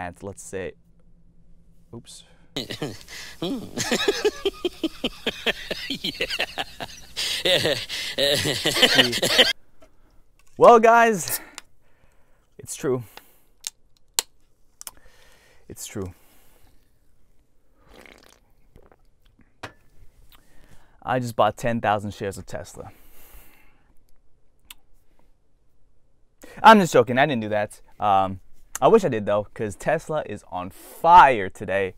And let's say, oops. Well, guys, it's true. It's true. I just bought 10,000 shares of Tesla. I'm just joking. I didn't do that. I wish I did, though, because Tesla is on fire today.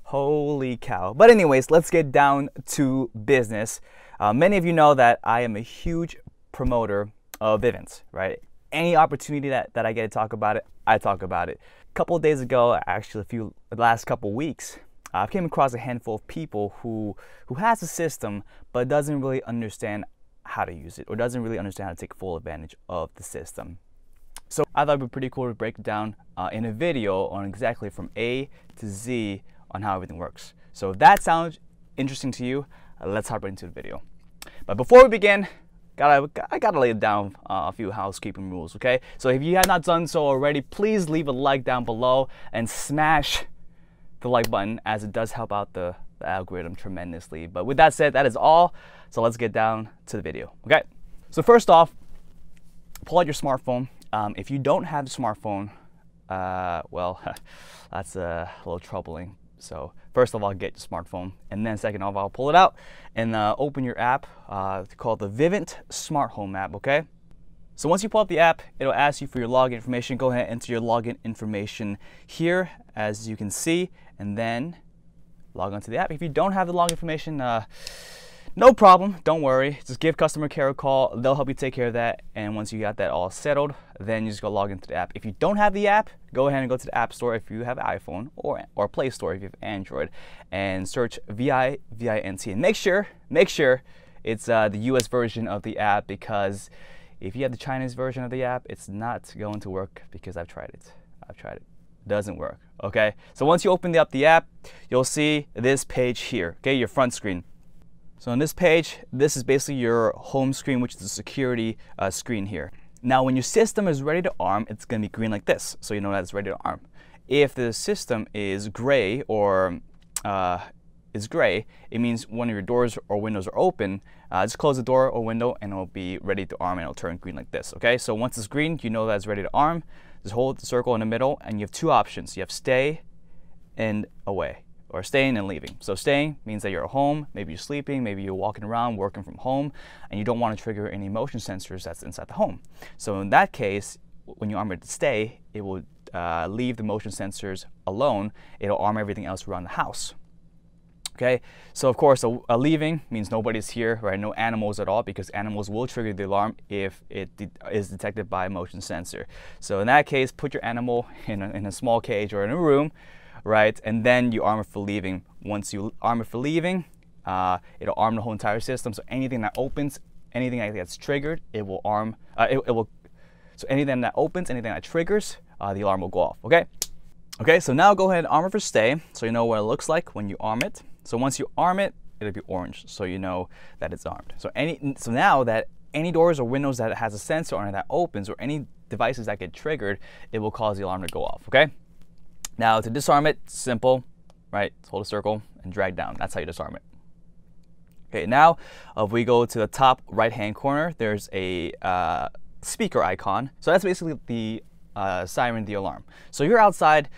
Holy cow. But anyways, let's get down to business. Many of you know that I am a huge promoter of Vivint, right? Any opportunity that I get to talk about it, I talk about it. A couple of days ago, actually the last couple of weeks, I came across a handful of people who has a system but doesn't really understand how to use it or doesn't really understand how to take full advantage of the system. So I thought it would be pretty cool to break it down in a video on exactly from A to Z on how everything works. So if that sounds interesting to you, let's hop right into the video. But before we begin, I gotta lay down a few housekeeping rules, okay? So if you have not done so already, please leave a like down below and smash the like button, as it does help out the algorithm tremendously. But with that said, that is all. So let's get down to the video, okay? So first off, pull out your smartphone. If you don't have a smartphone, well, that's a little troubling. So first of all, get your smartphone, and then second of all, pull it out and open your app called the Vivint Smart Home app, okay? So once you pull up the app, it'll ask you for your login information. Go ahead and enter your login information here, as you can see, and then log onto the app. If you don't have the login information, no problem, don't worry. Just give customer care a call. They'll help you take care of that. And once you got that all settled, then you just go log into the app. If you don't have the app, go ahead and go to the App Store if you have iPhone, or Play Store if you have Android, and search Vivint. And make sure it's the US version of the app, because if you have the Chinese version of the app, it's not going to work, because I've tried it. Doesn't work, okay? So once you open up the app, you'll see this page here, okay, your front screen. So on this page, this is basically your home screen, which is the security screen here. Now, when your system is ready to arm, it's going to be green like this, so you know that it's ready to arm. If the system is gray it means one of your doors or windows are open. Just close the door or window, and it'll be ready to arm, and it'll turn green like this. Okay, so once it's green, you know that it's ready to arm. Just hold the circle in the middle, and you have two options. You have stay and away, or staying and leaving. So staying means that you're at home, maybe you're sleeping, maybe you're walking around, working from home, and you don't want to trigger any motion sensors that's inside the home. So in that case, when you arm it to stay, it will leave the motion sensors alone. It'll arm everything else around the house. Okay, so of course, a leaving means nobody's here, right? No animals at all, because animals will trigger the alarm if it is detected by a motion sensor. So in that case, put your animal in a small cage or in a room, right? And then you arm it for leaving. Once you arm it for leaving, it'll arm the whole entire system. So anything that opens, anything that gets triggered, it will arm. So anything that opens, anything that triggers, the alarm will go off. Okay. Okay. So now go ahead and arm it for stay, so you know what it looks like when you arm it. So once you arm it, it'll be orange, so you know that it's armed. So now that any doors or windows that has a sensor on it that opens, or any devices that get triggered, it will cause the alarm to go off. Okay. Now to disarm it, simple, right? Hold a circle and drag down. That's how you disarm it. Okay. Now, if we go to the top right-hand corner, there's a speaker icon. So that's basically the siren, the alarm. So you're outside,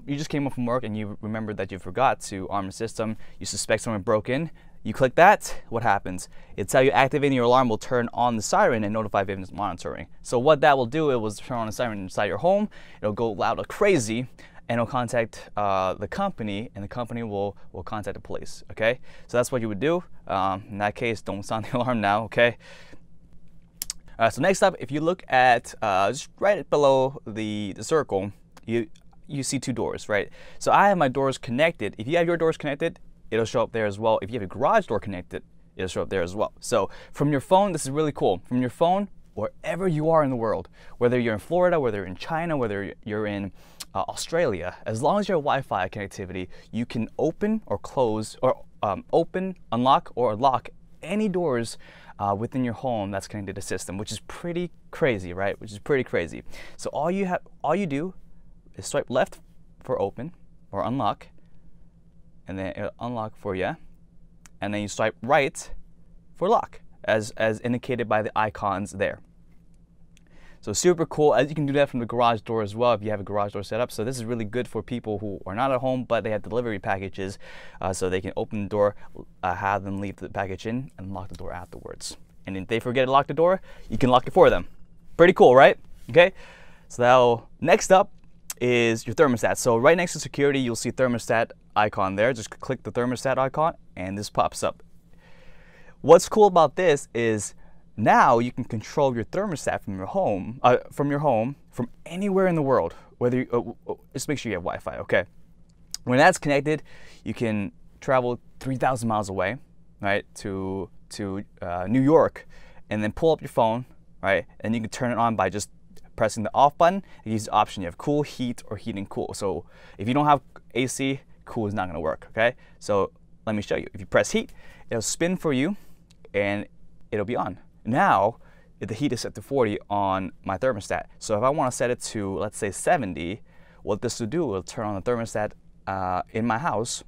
you just came home from work and you remember that you forgot to arm the system. You suspect someone broke in. You click that, what happens? It's how you activating your alarm will turn on the siren and notify Vivint's monitoring. So what that will do, it will turn on the siren inside your home. It'll go loud or crazy, and it'll contact the company, and the company will contact the police. Okay, so that's what you would do. In that case, don't sound the alarm now. Okay. So next up, if you look at just right below the circle, you see two doors, right? So I have my doors connected. If you have your doors connected, it'll show up there as well. If you have a garage door connected, it'll show up there as well. So from your phone, this is really cool. From your phone, wherever you are in the world, whether you're in Florida, whether you're in China, whether you're in Australia, as long as you have Wi-Fi connectivity, you can open or close, or open, unlock, or lock any doors within your home that's connected to the system, which is pretty crazy, right? Which is pretty crazy. So all you do is swipe left for open or unlock, and then it'll unlock for you, and then you swipe right for lock, as indicated by the icons there. So super cool. As you can do that from the garage door as well if you have a garage door set up. So this is really good for people who are not at home but they have delivery packages, so they can open the door, have them leave the package in, and lock the door afterwards. And if they forget to lock the door, you can lock it for them. Pretty cool, right? Okay. So now next up is your thermostat. So right next to security, you'll see thermostat icon there. Just click the thermostat icon, and this pops up. What's cool about this is now you can control your thermostat from your home, from anywhere in the world. Whether you, just make sure you have Wi-Fi, okay? When that's connected, you can travel 3,000 miles away, right, to New York, and then pull up your phone, right, and you can turn it on by just pressing the off button. It gives you the option. You have cool, heat, or heat and cool. So if you don't have AC, cool is not going to work, okay? So let me show you. If you press heat, it'll spin for you, and it'll be on. Now, the heat is set to 40 on my thermostat. So if I want to set it to, let's say, 70, what this will do, will turn on the thermostat in my house,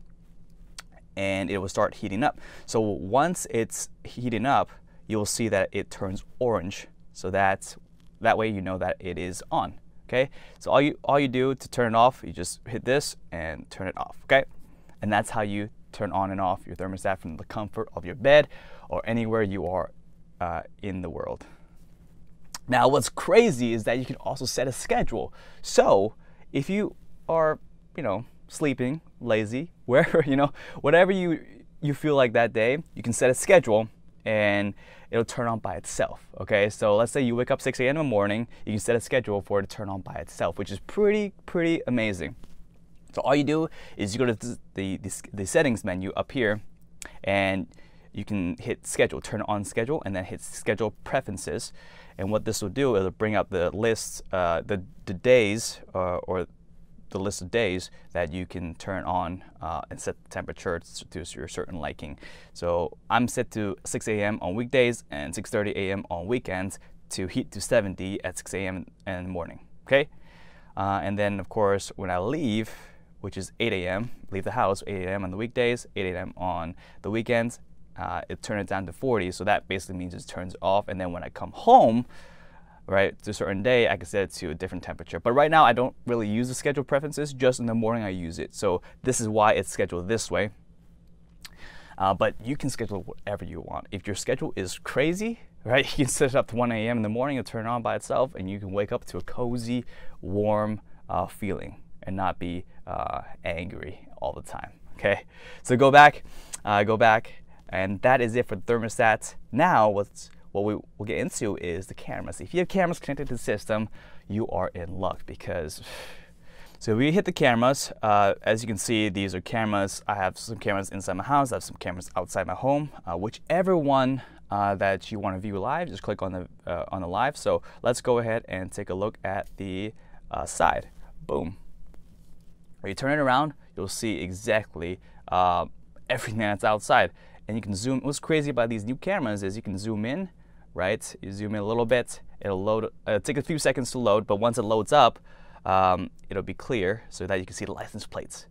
and it will start heating up. So once it's heating up, you'll see that it turns orange. So that way you know that it is on. Okay. So all you do to turn it off, you just hit this and turn it off. Okay. And that's how you turn on and off your thermostat from the comfort of your bed or anywhere you are in the world. Now, what's crazy is that you can also set a schedule. So if you are, sleeping, lazy, wherever, whatever you feel like that day, you can set a schedule and it'll turn on by itself. Okay, so let's say you wake up 6 a.m. in the morning, you can set a schedule for it to turn on by itself, which is pretty amazing. So all you do is you go to the settings menu up here, and you can hit schedule, turn on schedule, and then hit schedule preferences. And what this will do, it'll bring up the list, the days, or the list of days that you can turn on and set the temperature to your certain liking. So I'm set to 6 a.m. on weekdays and 6:30 a.m. on weekends to heat to 70 at 6 a.m. in the morning. Okay, and then of course when I leave, which is 8 a.m., leave the house 8 a.m. on the weekdays, 8 a.m. on the weekends, it turns it down to 40. So that basically means it turns off. And then when I come home, right, to a certain day, I can set it to a different temperature. But right now, I don't really use the schedule preferences. Just in the morning, I use it. So this is why it's scheduled this way. But you can schedule whatever you want. If your schedule is crazy, right, you can set it up to 1 a.m. in the morning and turn it on by itself, and you can wake up to a cozy, warm feeling and not be angry all the time. Okay, so go back, and that is it for the thermostat. Now, what we'll get into is the cameras. If you have cameras connected to the system, you are in luck, because so we hit the cameras. As you can see, these are cameras. I have some cameras inside my house. I have some cameras outside my home. Whichever one that you want to view live, just click on the live. So let's go ahead and take a look at the side. Boom. When you turn it around, you'll see exactly everything that's outside. And you can zoom. What's crazy about these new cameras is you can zoom in, right? You zoom in a little bit, it'll load. Take a few seconds to load, but once it loads up, it'll be clear so that you can see the license plates.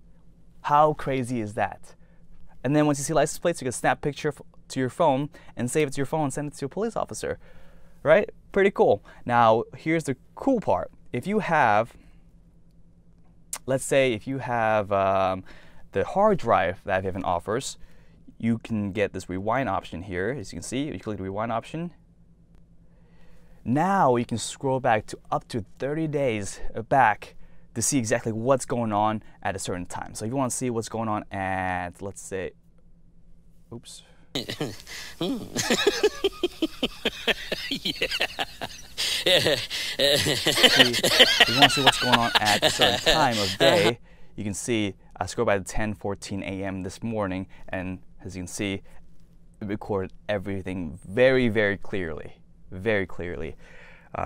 How crazy is that? And then once you see license plates, you can snap a picture to your phone and save it to your phone and send it to a police officer, right? Pretty cool. Now, here's the cool part. If you have, let's say, if you have the hard drive that Vivint offers, you can get this rewind option here. As you can see, you click the rewind option. Now you can scroll back to up to 30 days back to see exactly what's going on at a certain time. So if you want to see what's going on at, let's say, oops. Yeah. If you want to see what's going on at a certain time of day, you can see I scrolled by 10:14 a.m. this morning, and as you can see, it recorded everything very clearly,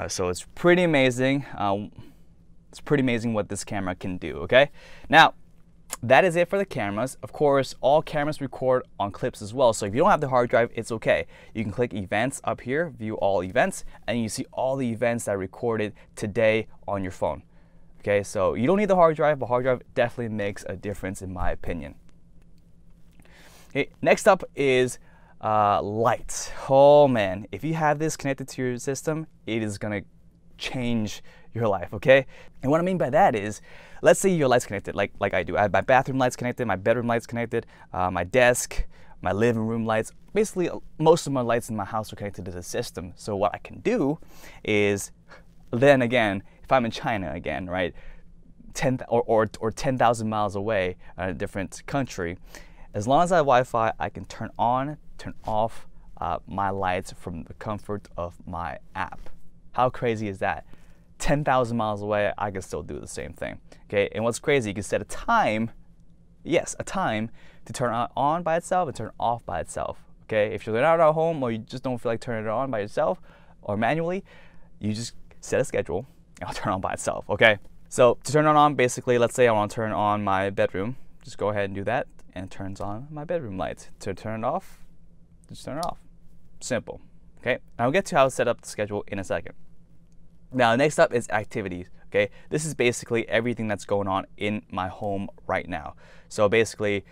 so it's pretty amazing. It's pretty amazing what this camera can do. Okay, now that is it for the cameras. Of course, all cameras record on clips as well. So if you don't have the hard drive, it's okay. You can click events up here, view all events, and you see all the events that are recorded today on your phone. Okay, so you don't need the hard drive, but hard drive definitely makes a difference in my opinion. Okay, next up is lights. Oh man, if you have this connected to your system, it is gonna change your life, okay? And what I mean by that is, let's say your light's connected, like I do. I have my bathroom lights connected, my bedroom lights connected, my desk, my living room lights. Basically, most of my lights in my house are connected to the system. So what I can do is, then again, if I'm in China again, right, 10,000 miles away in a different country, as long as I have Wi-Fi, I can turn on, turn off my lights from the comfort of my app. How crazy is that? 10,000 miles away, I can still do the same thing. Okay, and what's crazy, you can set a time, yes, a time to turn it on by itself and turn it off by itself. Okay, if you're not at home or you just don't feel like turning it on by yourself or manually, you just set a schedule and it'll turn on by itself. Okay, so to turn it on, basically, let's say I want to turn on my bedroom, just go ahead and do that, and it turns on my bedroom lights. To turn it off, just turn it off. Simple. Okay, I'll get to how to set up the schedule in a second. Now, next up is activities. Okay, this is basically everything that's going on in my home right now. So basically,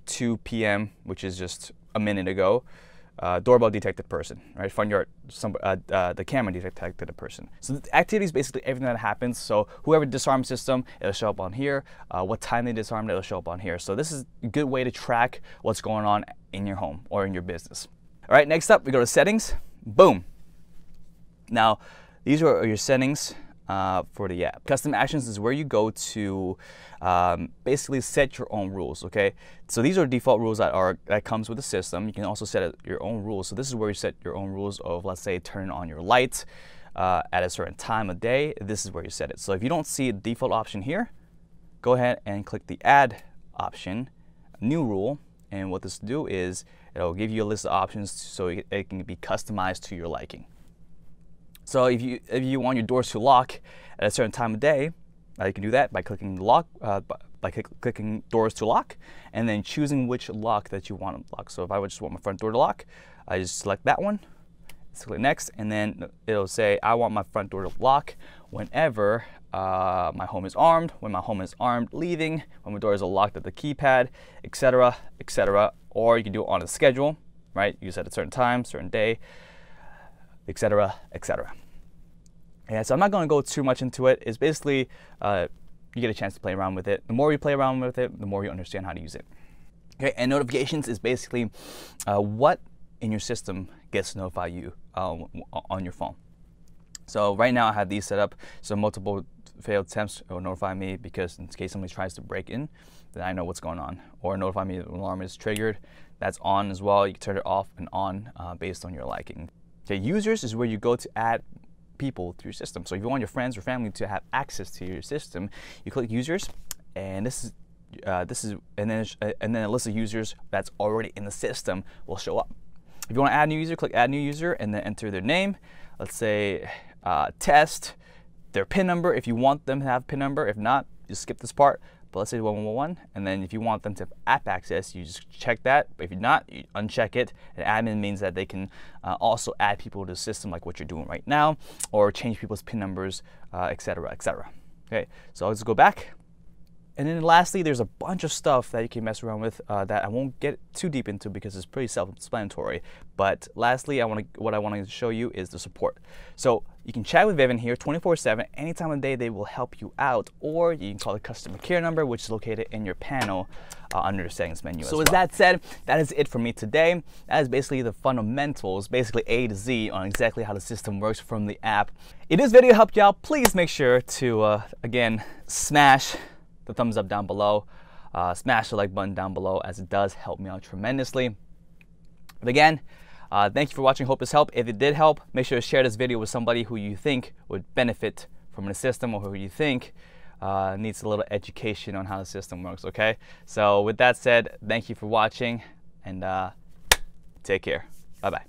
2 p.m., which is just a minute ago, doorbell detected person, right? Front yard, the camera detected a person. So the activity is basically everything that happens. So whoever disarmed system, it'll show up on here. What time they disarmed, it'll show up on here. So this is a good way to track what's going on in your home or in your business. All right, next up, we go to settings. Boom. Now, these are your settings for the app. Custom actions is where you go to basically set your own rules, okay? So these are default rules that comes with the system. You can also set your own rules. So this is where you set your own rules of, let's say, turn on your lights at a certain time of day. This is where you set it. So if you don't see a default option here, go ahead and click the add option, new rule, and what this will do is it'll give you a list of options so it can be customized to your liking. So if you want your doors to lock at a certain time of day, you can do that by clicking lock, clicking doors to lock, and then choosing which lock that you want to lock. So if I would just want my front door to lock, I just select that one, click next, and then it'll say I want my front door to lock whenever my home is armed, when my home is armed leaving, when my doors are locked at the keypad, etc., etc. Or you can do it on a schedule, right? You set a certain time, certain day, etc., etc. Yeah, so I'm not going to go too much into it. It's basically you get a chance to play around with it. The more you play around with it, the more you understand how to use it. Okay, and notifications is basically what in your system gets to notify you on your phone. So right now I have these set up, so multiple failed attempts will notify me because in case somebody tries to break in, then I know what's going on, or notify me that an alarm is triggered. That's on as well. You can turn it off and on based on your liking. Okay, users is where you go to add people to your system. So if you want your friends or family to have access to your system, you click users, and and then a list of users that's already in the system will show up. If you want to add a new user, click add new user, and then enter their name. Let's say test, their PIN number if you want them to have PIN number. If not, just skip this part. But let's say 1111, and then if you want them to have app access, you just check that. But if you're not, you uncheck it. And admin means that they can also add people to the system like what you're doing right now, or change people's PIN numbers, etc., etc. Okay, so let's go back. And then lastly, there's a bunch of stuff that you can mess around with that I won't get too deep into because it's pretty self-explanatory. But lastly, what I want to show you is the support. So you can chat with Vivint here 24/7. Anytime of the day, they will help you out. Or you can call the customer care number, which is located in your panel under the settings menu as well. So with that said, that is it for me today. That is basically the fundamentals, basically A to Z on exactly how the system works from the app. If this video helped you out, please make sure to, again, smash the thumbs up down below, smash the like button down below, as it does help me out tremendously. But again, thank you for watching. Hope this helped. If it did help, make sure to share this video with somebody who you think would benefit from the system, or who you think needs a little education on how the system works. Okay, so with that said, thank you for watching, and take care. Bye bye.